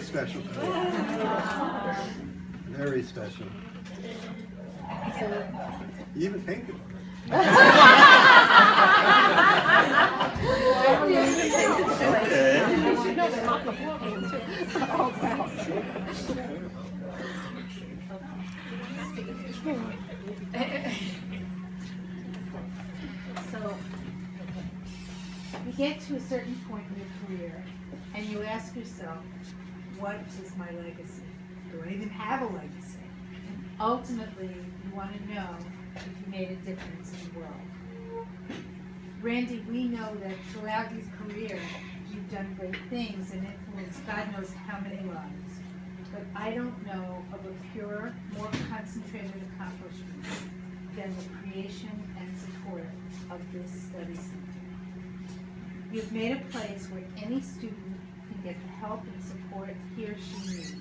special. Very special. You even painted it. So, you get to a certain point in your career, and you ask yourself, what is my legacy? Do I even have a legacy? Ultimately, you want to know if you made a difference in the world. Randy, we know that throughout your career, you've done great things and influenced God knows how many lives. But I don't know of a purer, more concentrated accomplishment than the creation and support of this study center. You've made a place where any student can get the help and support he or she needs,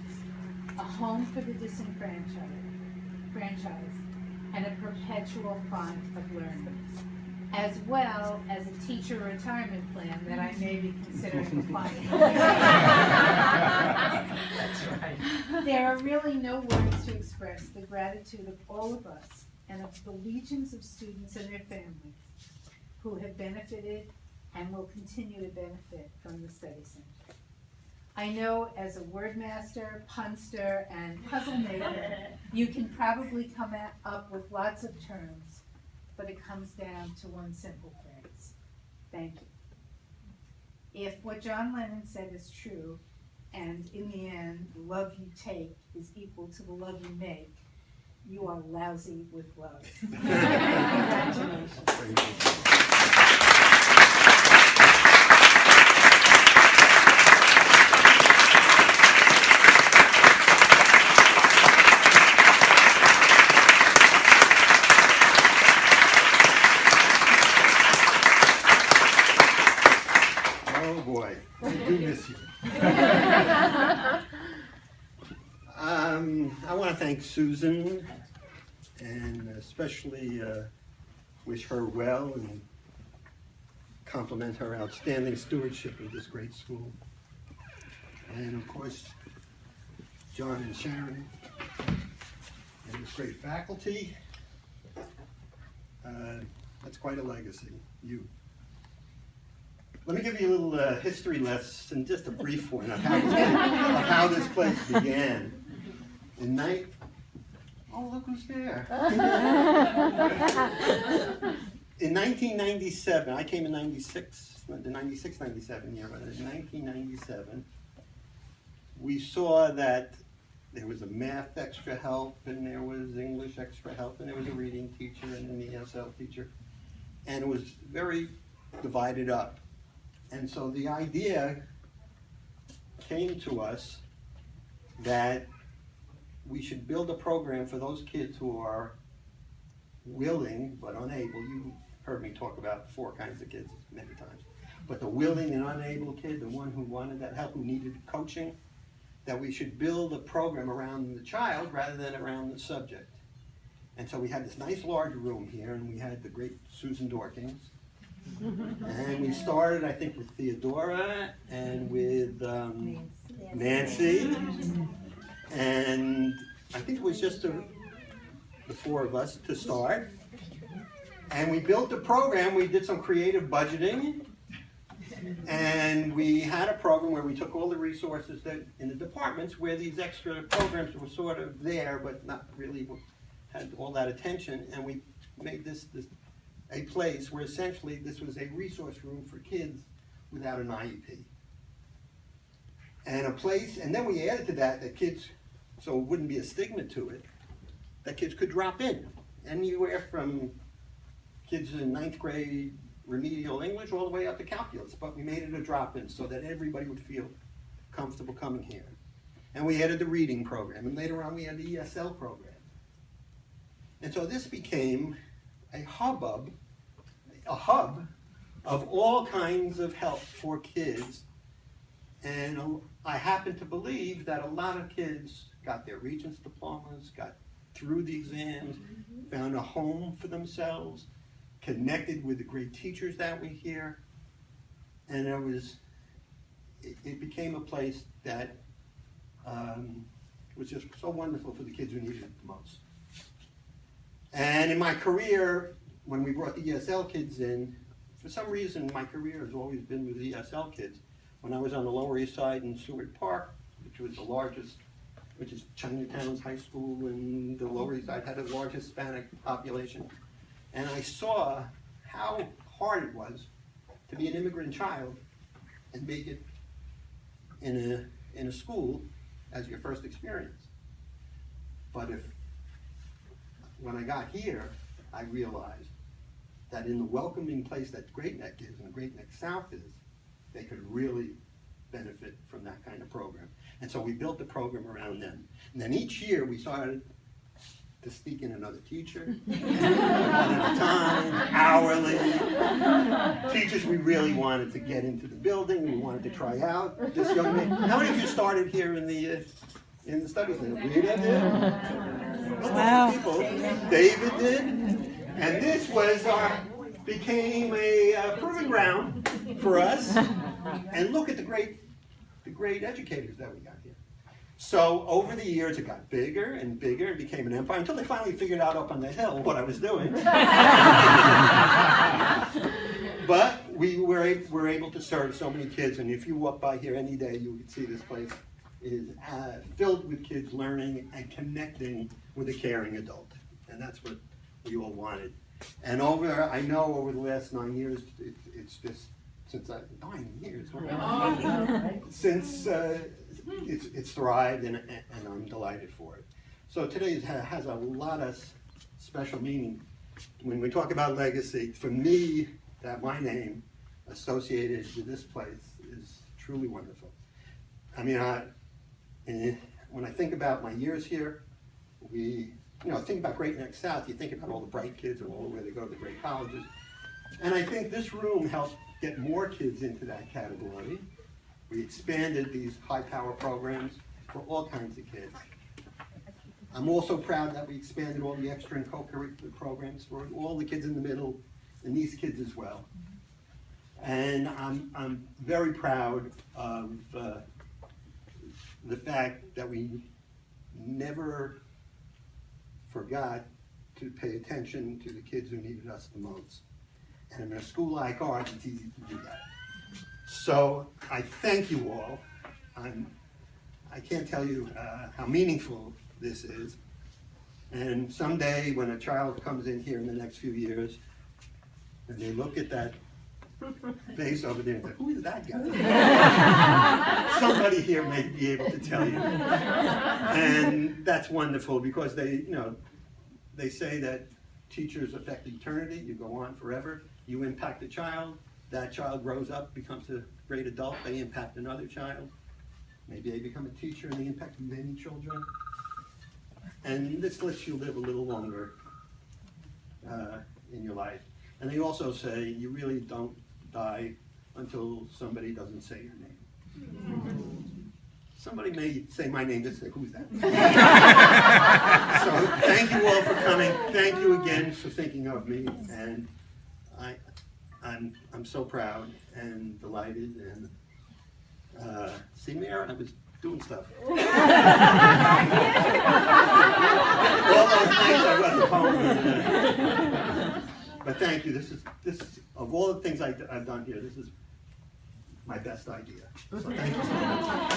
a home for the disenfranchised, and a perpetual fund of learning, as well as a teacher retirement plan that I may be considering applying. That's right. There are really no words to express the gratitude of all of us and of the legions of students and their families who have benefited and will continue to benefit from the Study Center. I know as a word master, punster, and puzzle maker, you can probably come up with lots of terms, but it comes down to one simple phrase: thank you. If what John Lennon said is true, and in the end, the love you take is equal to the love you make, you are lousy with love. Congratulations. Oh boy, I do miss you. I want to thank Susan and especially wish her well and compliment her outstanding stewardship of this great school. And of course, John and Sharon and this great faculty. That's quite a legacy, you. Let me give you a little history lesson, just a brief one, of how this place began. Oh, look who's there. In 1997, I came in 96, the 96, 97 year, but in 1997, we saw that there was a math extra help, and there was English extra help, and there was a reading teacher, and an ESL teacher, and it was very divided up. And so the idea came to us that we should build a program for those kids who are willing but unable. You heard me talk about 4 kinds of kids many times. But the willing and unable kid, the one who wanted that help, who needed coaching, that we should build a program around the child rather than around the subject. And so we had this nice large room here, and we had the great Susan Dorkins. And we started, I think, with Theodora and with Nancy. And I think it was just the 4 of us to start. And we built a program. We did some creative budgeting. And we had a program where we took all the resources that in the departments where these extra programs were sort of there, but not really had all that attention. And we made this a place where essentially this was a resource room for kids without an IEP. And a place, and then we added to that kids, so it wouldn't be a stigma to it, that kids could drop in. Anywhere from kids in 9th grade remedial English all the way up to calculus, but we made it a drop-in so that everybody would feel comfortable coming here. And we added the reading program, and later on we had the ESL program. And so this became a hub of all kinds of help for kids. And I happen to believe that a lot of kids got their Regents diplomas, got through the exams, found a home for themselves, connected with the great teachers that we hear. And it became a place that was just so wonderful for the kids who needed it the most. And in my career, when we brought the ESL kids in, for some reason my career has always been with ESL kids. When I was on the Lower East Side in Seward Park, which was the largest, which is Chinatown's high school, and the Lower East Side had the largest Hispanic population. And I saw how hard it was to be an immigrant child and make it in a school as your first experience. But when I got here, I realized that in the welcoming place that Great Neck is and Great Neck South is, they could really benefit from that kind of program. And so we built the program around them. And then each year we started to sneak in another teacher, one at a time, hourly. Teachers we really wanted to get into the building, we wanted to try out. This young man, how many of you started here in the study center? Rita did. Wow. People. David did. And this was became a proving ground for us. And look at the great educators that we got here. So over the years, it got bigger and bigger and became an empire until they finally figured out up on the hill what I was doing. But we were able to serve so many kids, and if you walk by here any day, you can see this place is filled with kids learning and connecting with a caring adult. And that's what we all wanted. And I know over the last 9 years, it's just, since 9 years, since it's thrived, and I'm delighted for it. So today has a lot of special meaning. When we talk about legacy, for me, that my name associated with this place is truly wonderful. I mean, when I think about my years here, think about Great Neck South, you think about all the bright kids and all the way they go to the great colleges. And I think this room helped get more kids into that category. We expanded these high-power programs for all kinds of kids. I'm also proud that we expanded all the extra and co-curricular programs for all the kids in the middle and these kids as well. And I'm very proud of the fact that we never forgot to pay attention to the kids who needed us the most. And in a school like ours, it's easy to do that. So I thank you all. I can't tell you how meaningful this is. And someday when a child comes in here in the next few years, and they look at that face over there and say, who is that guy? Somebody here may be able to tell you. And that's wonderful because they say that teachers affect eternity. You go on forever. You impact a child. That child grows up, becomes a great adult. They impact another child. Maybe they become a teacher and they impact many children. And this lets you live a little longer in your life. And they also say you really don't die until somebody doesn't say your name. Somebody may say my name, just say, who's that? So thank you all for coming. Thank you again for thinking of me. And I'm so proud and delighted. And see, Mayor, I was doing stuff. All those nights I wasn't home. But thank you. This is of all the things I've done here, this is my best idea. So thank you so much.